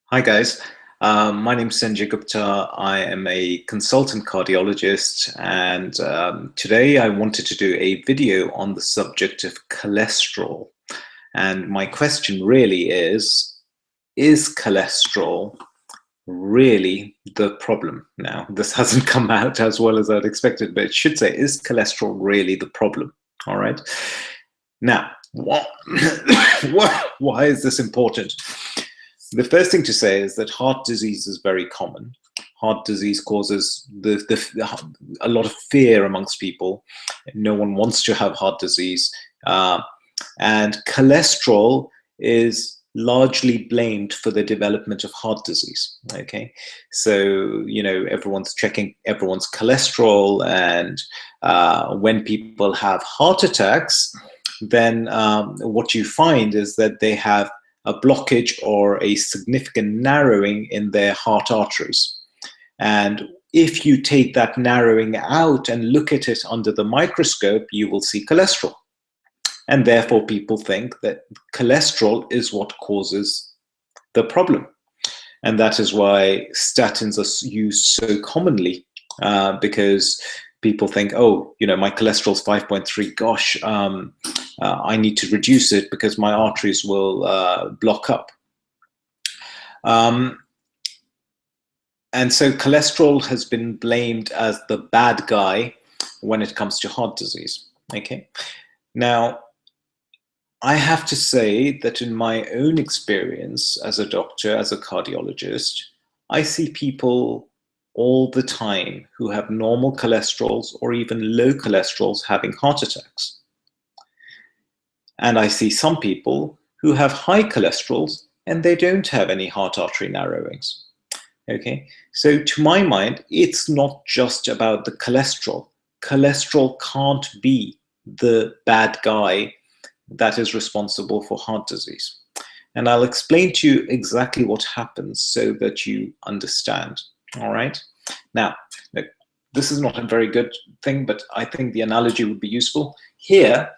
Hi guys, my name's Sanjay Gupta. I am a consultant cardiologist, and today I wanted to do a video on the subject of cholesterol. And my question really is cholesterol really the problem? Now, this hasn't come out as well as I'd expected, but it should say, is cholesterol really the problem? All right. Now, why is this important? The first thing to say is that heart disease is very common. Heart disease causes a lot of fear amongst people. No one wants to have heart disease. And cholesterol is largely blamed for the development of heart disease. Okay, so everyone's checking everyone's cholesterol, and when people have heart attacks, then what you find is that they have a blockage or a significant narrowing in their heart arteries. And if you take that narrowing out and look at it under the microscope, you will see cholesterol. And therefore, people think that cholesterol is what causes the problem. And that is why statins are used so commonly, because people think, oh, my cholesterol's 5.3, gosh, I need to reduce it because my arteries will block up. And so cholesterol has been blamed as the bad guy when it comes to heart disease. Okay. Now, I have to say that in my own experience as a doctor, as a cardiologist, I see people all the time who have normal cholesterols or even low cholesterols having heart attacks. And I see some people who have high cholesterols and they don't have any heart artery narrowings. Okay, so to my mind, it's not just about the cholesterol. Cholesterol can't be the bad guy that is responsible for heart disease. And I'll explain to you exactly what happens so that you understand. All right. Now, look, this is not a very good thing, but I think the analogy would be useful. Here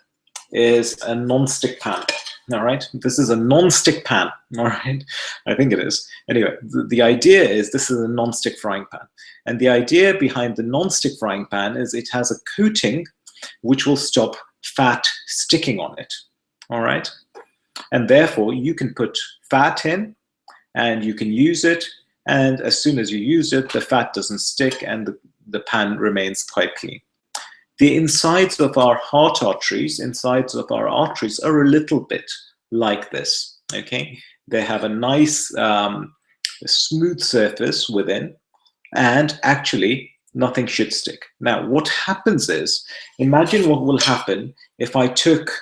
is a non-stick pan. All right. This is a non-stick pan. All right. I think it is. Anyway, the idea is this is a non-stick frying pan. And the idea behind the non-stick frying pan is it has a coating which will stop fat sticking on it. All right. And therefore, you can put fat in and you can use it. And as soon as you use it, the fat doesn't stick and the pan remains quite clean. The insides of our heart arteries, insides of our arteries are a little bit like this, okay? They have a nice smooth surface within, and actually nothing should stick. Now, what happens is, imagine what will happen if I took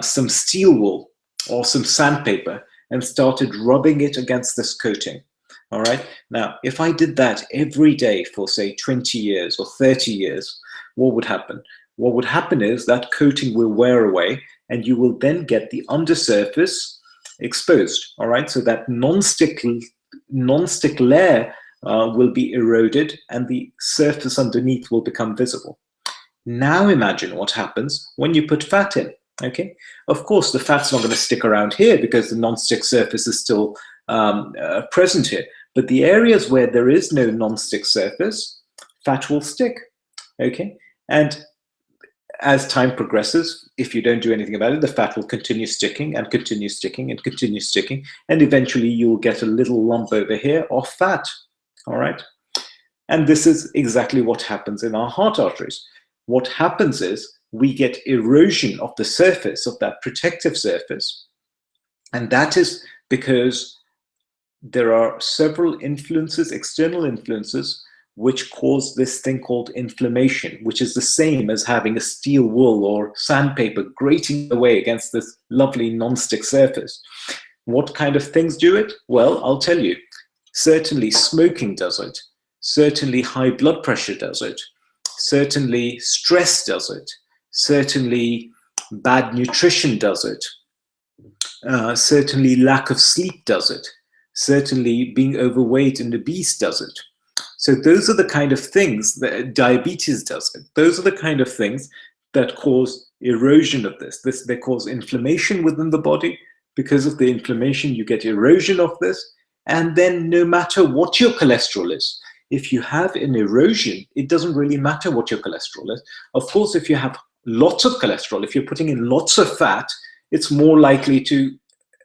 some steel wool or some sandpaper and started rubbing it against this coating. All right. Now, if I did that every day for, say, 20 years or 30 years, what would happen? What would happen is that coating will wear away and you will then get the undersurface exposed. All right. So that non-stick layer will be eroded and the surface underneath will become visible. Now imagine what happens when you put fat in. Okay. Of course, the fat's not going to stick around here because the non-stick surface is still present here. But the areas where there is no non-stick surface, fat will stick. Okay. And as time progresses, if you don't do anything about it, the fat will continue sticking and continue sticking and continue sticking. And eventually you'll get a little lump over here of fat. All right. And this is exactly what happens in our heart arteries. What happens is we get erosion of the surface, of that protective surface. And that is because there are several influences, external influences, which cause this thing called inflammation, which is the same as having a steel wool or sandpaper grating away against this lovely non-stick surface. What kind of things do it? Well, I'll tell you. Certainly smoking does it. Certainly high blood pressure does it. Certainly stress does it. Certainly bad nutrition does it. Certainly lack of sleep does it. Certainly being overweight and obese does it. So those are the kind of things that diabetes does it. Those are the kind of things that cause erosion of this. They cause inflammation within the body. Because of the inflammation, you get erosion of this. And then no matter what your cholesterol is, if you have an erosion, it doesn't really matter what your cholesterol is. Of course, if you have lots of cholesterol, if you're putting in lots of fat, it's more likely to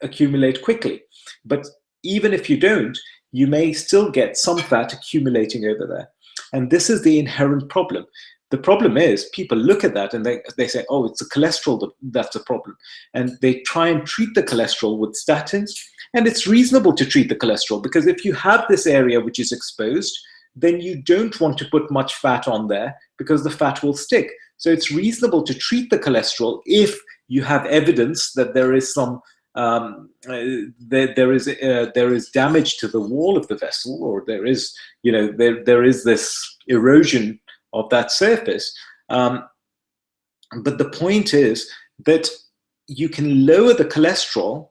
accumulate quickly. But even if you don't, you may still get some fat accumulating over there. And this is the inherent problem. The problem is people look at that and they say, oh, it's the cholesterol that's the problem. And they try and treat the cholesterol with statins. And it's reasonable to treat the cholesterol because if you have this area which is exposed, then you don't want to put much fat on there because the fat will stick. So it's reasonable to treat the cholesterol if you have evidence that there is some there is damage to the wall of the vessel, or there is there is this erosion of that surface. But the point is that you can lower the cholesterol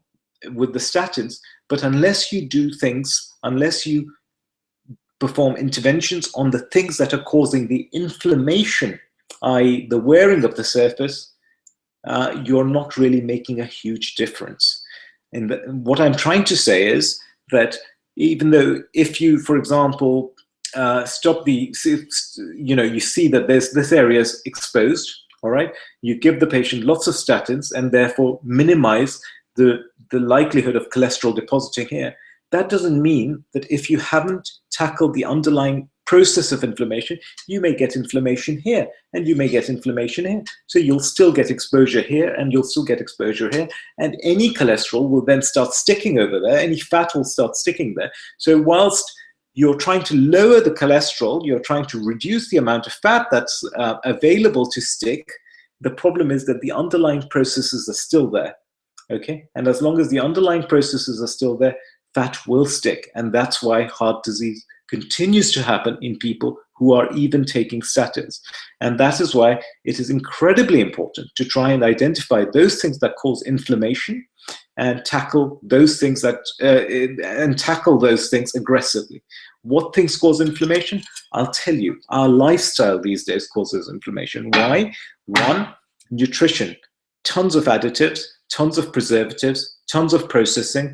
with the statins, but unless you do things, unless you perform interventions on the things that are causing the inflammation, i.e. the wearing of the surface, you're not really making a huge difference. And what I'm trying to say is that even though if you, for example, stop the, you see that this area is exposed, all right, you give the patient lots of statins and therefore minimize the likelihood of cholesterol depositing here. That doesn't mean that if you haven't tackled the underlying process of inflammation, you may get inflammation here and you may get inflammation here. So you'll still get exposure here and you'll still get exposure here. And any cholesterol will then start sticking over there. Any fat will start sticking there. So whilst you're trying to lower the cholesterol, you're trying to reduce the amount of fat that's available to stick, the problem is that the underlying processes are still there. Okay, and as long as the underlying processes are still there, fat will stick. And that's why heart disease continues to happen in people who are even taking statins. And that is why it is incredibly important to try and identify those things that cause inflammation and tackle those things aggressively. What things cause inflammation? I'll tell you, our lifestyle these days causes inflammation. Why? One, nutrition, tons of additives, tons of preservatives, tons of processing,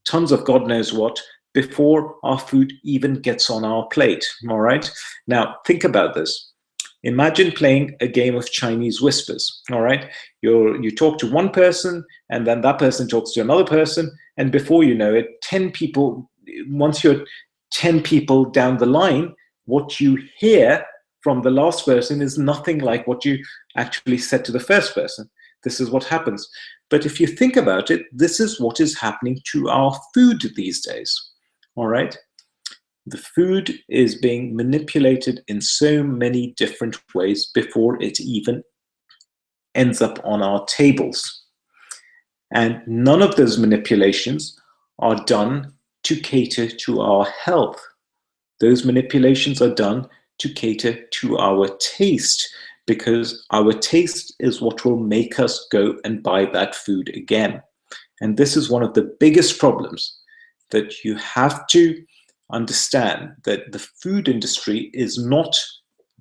tons of God knows what, before our food even gets on our plate, all right? Now, think about this. Imagine playing a game of Chinese whispers, all right? You talk to one person, and then that person talks to another person, and before you know it, 10 people, once you're 10 people down the line, what you hear from the last person is nothing like what you actually said to the first person. This is what happens. But if you think about it, this is what is happening to our food these days, all right? The food is being manipulated in so many different ways before it even ends up on our tables. And none of those manipulations are done to cater to our health. Those manipulations are done to cater to our taste, because our taste is what will make us go and buy that food again. And this is one of the biggest problems, that you have to understand that the food industry is not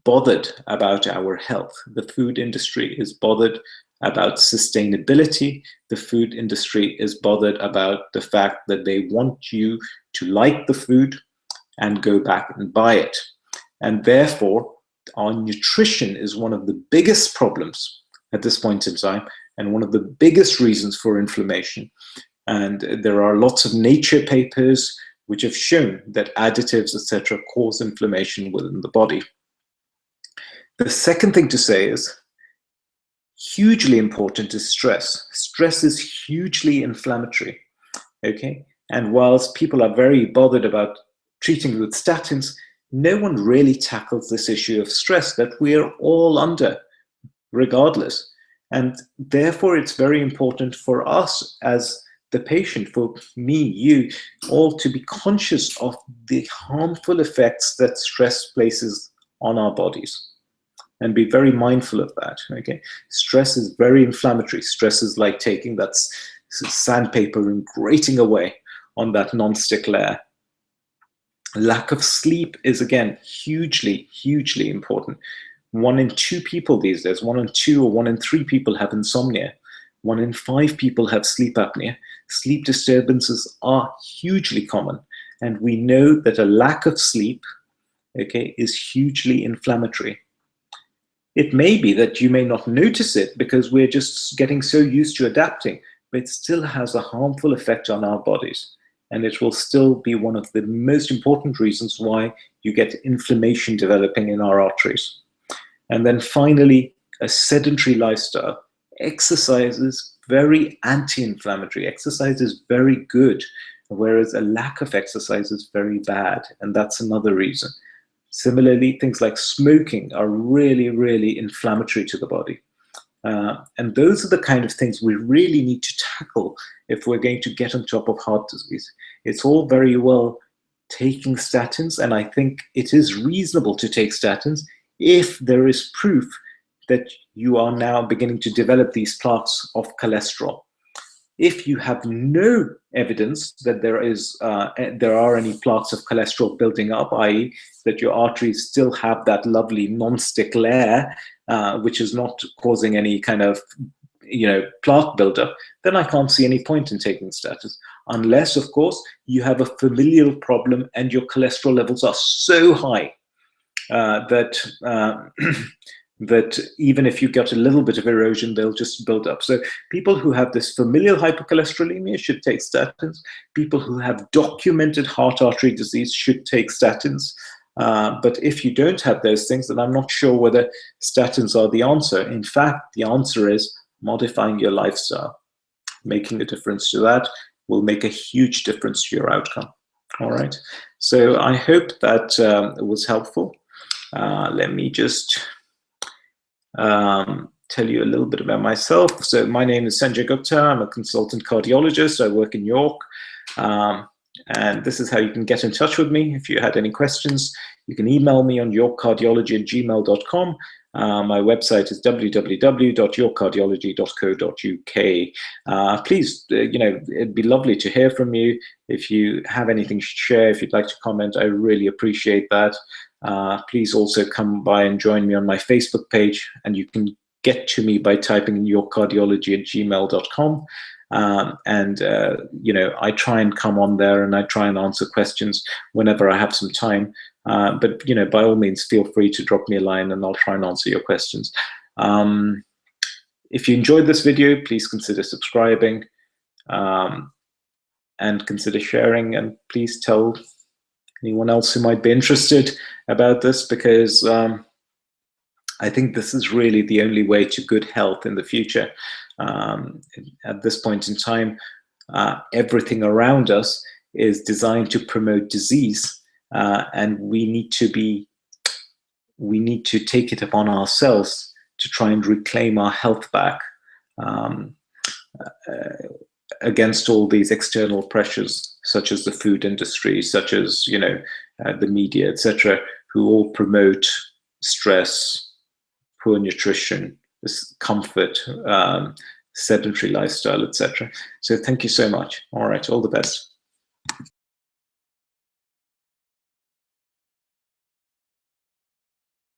bothered about our health. The food industry is bothered about sustainability. The food industry is bothered about the fact that they want you to like the food and go back and buy it. And therefore, our nutrition is one of the biggest problems at this point in time, and one of the biggest reasons for inflammation. And there are lots of Nature papers which have shown that additives, etc., cause inflammation within the body. The second thing to say is, hugely important is stress. Stress is hugely inflammatory, okay? And whilst people are very bothered about treating with statins, no one really tackles this issue of stress that we are all under, regardless. And therefore, it's very important for us as the patient, for me, you, all to be conscious of the harmful effects that stress places on our bodies, and be very mindful of that, okay? Stress is very inflammatory. Stress is like taking that sandpaper and grating away on that non-stick layer. Lack of sleep is, again, hugely, hugely important. 1 in 2 people these days, 1 in 2 or 1 in 3 people have insomnia. 1 in 5 people have sleep apnea. Sleep disturbances are hugely common. And we know that a lack of sleep, okay, is hugely inflammatory. It may be that you may not notice it because we're just getting so used to adapting, but it still has a harmful effect on our bodies. And it will still be one of the most important reasons why you get inflammation developing in our arteries. And then finally, a sedentary lifestyle. Exercise is very anti-inflammatory. Exercise is very good, whereas a lack of exercise is very bad. And that's another reason. Similarly, things like smoking are really, really inflammatory to the body. And those are the kind of things we really need to tackle if we're going to get on top of heart disease. It's all very well taking statins, and I think it is reasonable to take statins if there is proof that you are now beginning to develop these plaques of cholesterol. If you have no evidence that there are any plaques of cholesterol building up, i.e. that your arteries still have that lovely non-stick layer, which is not causing any kind of plaque buildup, then I can't see any point in taking statins. Unless, of course, you have a familial problem and your cholesterol levels are so high that that even if you get a little bit of erosion, they'll just build up. So people who have this familial hypercholesterolemia should take statins. People who have documented heart artery disease should take statins. But if you don't have those things, then I'm not sure whether statins are the answer. In fact, the answer is modifying your lifestyle. Making a difference to that will make a huge difference to your outcome. All right. So I hope that was helpful. Let me just tell you a little bit about myself. So my name is Sanjay Gupta. I'm a consultant cardiologist. I work in York. And this is how you can get in touch with me. If you had any questions, you can email me on yorkcardiology@gmail.com. My website is www.yorkcardiology.co.uk. Please, it'd be lovely to hear from you. If you have anything to share, if you'd like to comment, I really appreciate that. Please also come by and join me on my Facebook page, and you can get to me by typing in yorkcardiology@gmail.com. I try and come on there and I try and answer questions whenever I have some time. But by all means, feel free to drop me a line and I'll try and answer your questions. If you enjoyed this video, please consider subscribing and consider sharing, and please tell anyone else who might be interested about this, because I think this is really the only way to good health in the future. At this point in time, everything around us is designed to promote disease, and we need to take it upon ourselves to try and reclaim our health back against all these external pressures, such as the food industry, such as the media, etc., who all promote stress, poor nutrition, comfort, sedentary lifestyle, etc. So thank you so much. All right, all the best.